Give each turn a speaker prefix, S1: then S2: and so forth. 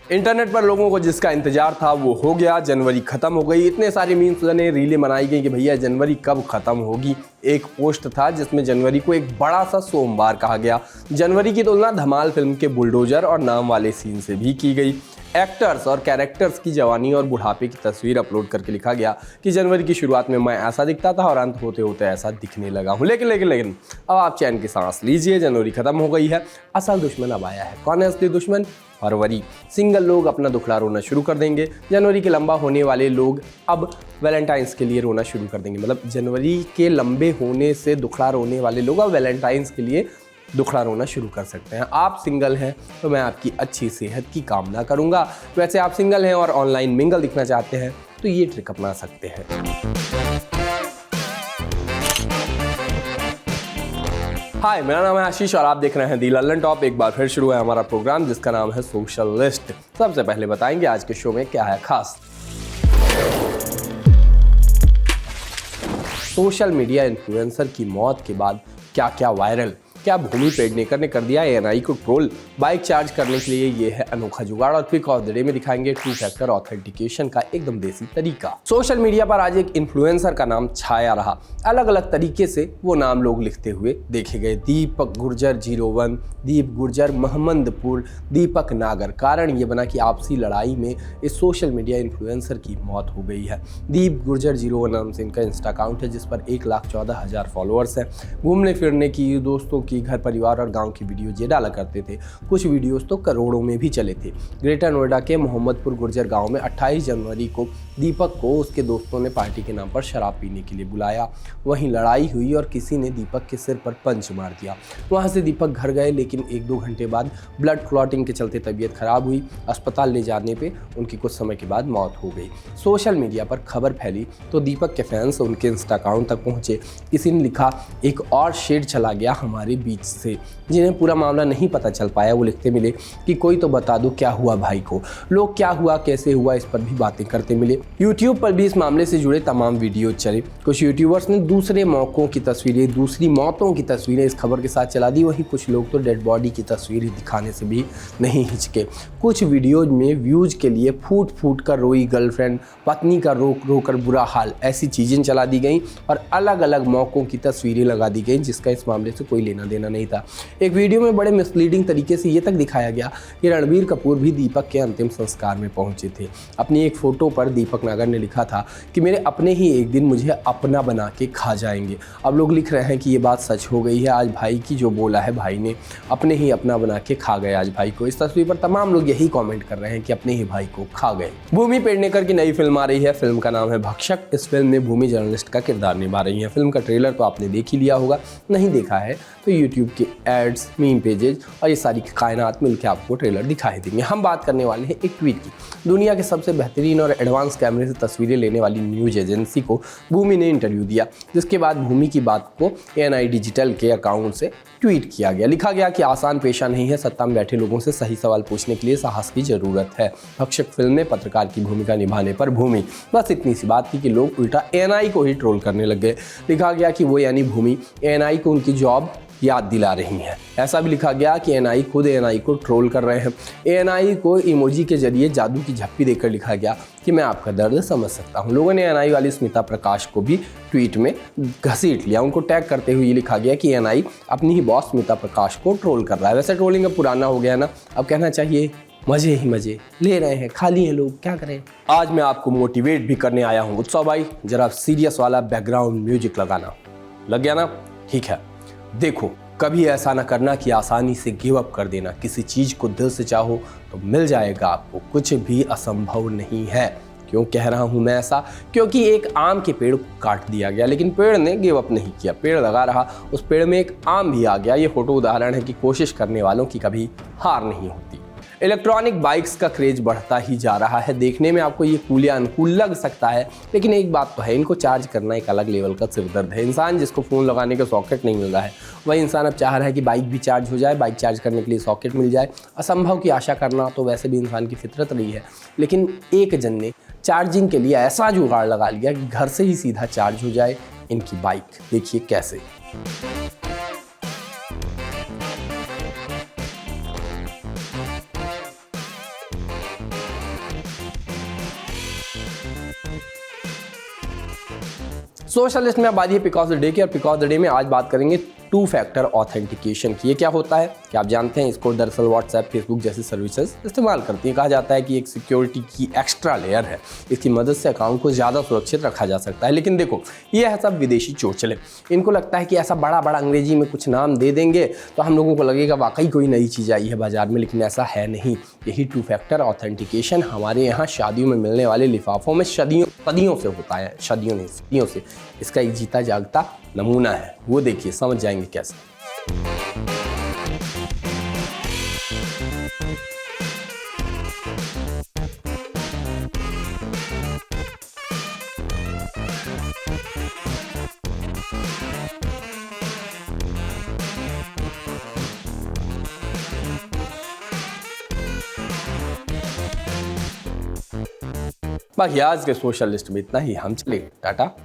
S1: Internet पर लोगों को जिसका इंतजार था वो हो गया। जनवरी खत्म हो गई। इतने सारे मीम्स बने, रीलें बनाई गई कि भैया जनवरी कब खत्म होगी। एक पोस्ट था जिसमें जनवरी को एक बड़ा सा सोमवार कहा गया। जनवरी की तुलना धमाल फिल्म के बुलडोजर और नाम वाले सीन से भी की गई। एक्टर्स और कैरेक्टर्स की जवानी और बुढ़ापे की तस्वीर अपलोड करके लिखा गया कि जनवरी की शुरुआत में मैं ऐसा दिखता था और अंत होते होते ऐसा दिखने लगा हूँ। लेकिन अब आप चैन की सांस लीजिए, जनवरी खत्म हो गई है। असल दुश्मन अब आया है। कौन है असली दुश्मन? फरवरी। सिंगल लोग अपना दुखड़ा रोना शुरू कर देंगे। जनवरी के लंबा होने वाले लोग अब वैलेंटाइंस के लिए रोना शुरू कर देंगे। मतलब जनवरी के लंबे होने से दुखड़ा रोने वाले लोग अब वैलेंटाइंस के लिए दुखड़ा रोना शुरू कर सकते हैं। आप सिंगल हैं तो मैं आपकी अच्छी सेहत की कामना करूंगा। वैसे आप सिंगल हैं और ऑनलाइन मिंगल दिखना चाहते हैं तो ये ट्रिक अपना सकते हैं। हाय, मेरा नाम है आशीष और आप देख रहे हैं दी लल्लन टॉप। एक बार फिर शुरू है हमारा प्रोग्राम जिसका नाम है सोशल लिस्ट। सबसे पहले बताएंगे आज के शो में क्या है खास। सोशल मीडिया इन्फ्लुएंसर की मौत के बाद क्या क्या वायरल। क्या भूमि पेडनेकर ने कर दिया एएनआई को ट्रोल। बाइक चार्ज करने के लिए ये है अनोखा जुगाड़ और पिक ऑफ द डे में दिखाएंगे 2 फैक्टर ऑथेंटिकेशन का एकदम देसी तरीका। सोशल मीडिया पर आज एक इन्फ्लुएंसर का नाम छाया रहा। अलग अलग तरीके से वो नाम लोग लिखते हुए देखे गए। दीपक गुर्जर 01, दीप गुर्जर महमदपुर, दीपक नागर। कारण ये बना कि आपसी लड़ाई में इस सोशल मीडिया इन्फ्लुएंसर की मौत हो गई है। दीप गुर्जर 01 नाम से इनका इंस्टा अकाउंट है जिस पर 1,14,000 फॉलोअर्स हैं। घूमने फिरने की, दोस्तों की, घर परिवार और गांव की वीडियो ये डाला करते थे। कुछ वीडियोस तो करोड़ों में भी चले थे। ग्रेटर नोएडा के मोहम्मदपुर गुर्जर गांव में 28 जनवरी को दीपक को उसके दोस्तों ने पार्टी के नाम पर शराब पीने के लिए बुलाया। वहीं लड़ाई हुई और किसी ने दीपक के सिर पर पंच मार दिया। वहां से दीपक घर गए लेकिन 1-2 घंटे बाद ब्लड क्लॉटिंग के चलते तबीयत खराब हुई। अस्पताल ले जाने पे उनकी कुछ समय के बाद मौत हो गई। सोशल मीडिया पर खबर फैली तो दीपक के फैंस उनके इंस्टा अकाउंट तक पहुंचे। किसी ने लिखा एक और शेर चला गया हमारे बीच से। जिन्हें पूरा मामला नहीं पता चल पाया वो लिखते मिले कि कोई तो बता दो क्या हुआ भाई को। लोग क्या हुआ, कैसे हुआ, इस पर भी बातें करते मिले। यूट्यूब पर भी इस मामले से जुड़े तमाम वीडियो चले। कुछ यूट्यूबर्स ने दूसरे मौकों की तस्वीरें, दूसरी मौतों की तस्वीरें इस खबर के साथ चला दी। वहीं कुछ लोग तो डेड बॉडी की तस्वीरें दिखाने से भी नहीं हिचके। कुछ वीडियोज में व्यूज के लिए फूट फूट कर रोई गर्लफ्रेंड, पत्नी का रो कर बुरा हाल, ऐसी चीज़ें चला दी गई और अलग अलग मौकों की तस्वीरें लगा दी गई जिसका इस मामले से कोई लेना देना नहीं था। एक वीडियो में बड़े मिसलीडिंग तरीके से ये तक दिखाया गया कि रणबीर कपूर भी दीपक के अंतिम संस्कार में पहुंचे थे। अपनी एक फोटो पर दीपक नागर ने लिखा था कि मेरे अपने ही एक दिन मुझे अपना बना के खा जाएंगे। अब लोग लिख रहे हैं कि ये बात सच हो गई है। आज भाई की जो बोला है, भाई ने अपने ही अपना बना के खा गए आज भाई को। इस तस्वीर पर तमाम लोग यही कॉमेंट कर रहे हैं कि अपने ही भाई को खा गए। भूमि पेडनेकर की नई फिल्म आ रही है। फिल्म का नाम है भक्षक। इस फिल्म में भूमि जर्नलिस्ट का किरदार निभा रही है। फिल्म का ट्रेलर तो आपने देख ही लिया होगा। नहीं देखा है तो यूट्यूब के एड्स, मीम पेजेज और ये सारी कायनात मिलकर आपको ट्रेलर दिखाई देंगे। हम बात करने वाले हैं एक ट्वीट की। दुनिया के सबसे बेहतरीन और एडवांस कैमरे से तस्वीरें लेने वाली न्यूज एजेंसी को भूमि ने इंटरव्यू दिया, जिसके बाद भूमि की बात को एएनआई डिजिटल के अकाउंट से ट्वीट किया गया। लिखा गया कि आसान पेशा नहीं है, सत्ता में बैठे लोगों से सही सवाल पूछने के लिए साहस की जरूरत है। भक्षक फिल्म में पत्रकार की भूमिका निभाने पर भूमि। बस इतनी सी बात थी कि लोग उल्टा एएनआई को ही ट्रोल करने लग गए। लिखा गया कि वो यानी भूमि एएनआई को उनकी जॉब याद दिला रही हैं। ऐसा भी लिखा गया कि एएनआई खुद एएनआई को ट्रोल कर रहे हैं। एएनआई को इमोजी के जरिए जादू की झप्पी देकर लिखा गया कि मैं आपका दर्द समझ सकता हूं। लोगों ने एएनआई वाली स्मिता प्रकाश को भी ट्वीट में घसीट लिया। उनको टैग करते हुए ये लिखा गया कि एएनआई अपनी ही बॉस स्मिता प्रकाश को ट्रोल कर रहा है। वैसे ट्रोलिंग अब पुराना हो गया ना, अब कहना चाहिए मजे ही मजे ले रहे हैं, खाली हैं लोग, क्या करें। आज मैं आपको मोटिवेट भी करने आया हूँ। उत्सव भाई जरा सीरियस वाला बैकग्राउंड म्यूजिक लगाना। लग गया ना? ठीक है। देखो, कभी ऐसा ना करना कि आसानी से गिव अप कर देना। किसी चीज़ को दिल से चाहो तो मिल जाएगा आपको। कुछ भी असंभव नहीं है। क्यों कह रहा हूँ मैं ऐसा? क्योंकि एक आम के पेड़ को काट दिया गया लेकिन पेड़ ने गिव अप नहीं किया। पेड़ लगा रहा, उस पेड़ में एक आम भी आ गया। ये फोटो उदाहरण है कि कोशिश करने वालों की कभी हार नहीं होती। इलेक्ट्रॉनिक बाइक्स का क्रेज बढ़ता ही जा रहा है। देखने में आपको ये कूल या अनकूल लग सकता है लेकिन एक बात तो है, इनको चार्ज करना एक अलग लेवल का सिरदर्द है। इंसान जिसको फ़ोन लगाने का सॉकेट नहीं मिल रहा है, वही इंसान अब चाह रहा है कि बाइक भी चार्ज हो जाए, बाइक चार्ज करने के लिए सॉकेट मिल जाए। असंभव की आशा करना तो वैसे भी इंसान की फितरत रही है, लेकिन एक जन ने चार्जिंग के लिए ऐसा जुगाड़ लगा लिया कि घर से ही सीधा चार्ज हो जाए इनकी बाइक। देखिए कैसे। सोशल लिस्ट में अब बात है पिक ऑफ द डे की, और पिक ऑफ द डे में आज बात करेंगे टू फैक्टर ऑथेंटिकेशन की। ये क्या होता है, क्या आप जानते हैं? इसको दरअसल व्हाट्सएप, फेसबुक जैसी सर्विसेज इस्तेमाल करती हैं। कहा जाता है कि एक सिक्योरिटी की एक्स्ट्रा लेयर है, इसकी मदद से अकाउंट को ज़्यादा सुरक्षित रखा जा सकता है। लेकिन देखो, ये है सब विदेशी चोचले। इनको लगता है कि ऐसा बड़ा बड़ा अंग्रेजी में कुछ नाम दे देंगे तो हम लोगों को लगेगा वाकई कोई नई चीज़ आई है बाजार में, लेकिन ऐसा है नहीं। यही टू फैक्टर ऑथेंटिकेशन हमारे यहाँ शादियों में मिलने वाले लिफाफों में सदियों से होता है, सदियों से। इसका एक जीता जागता नमूना है, वो देखिए, समझ जाएंगे कैसे। बाकी आज के सोशल लिस्ट में इतना ही, हम चले टाटा।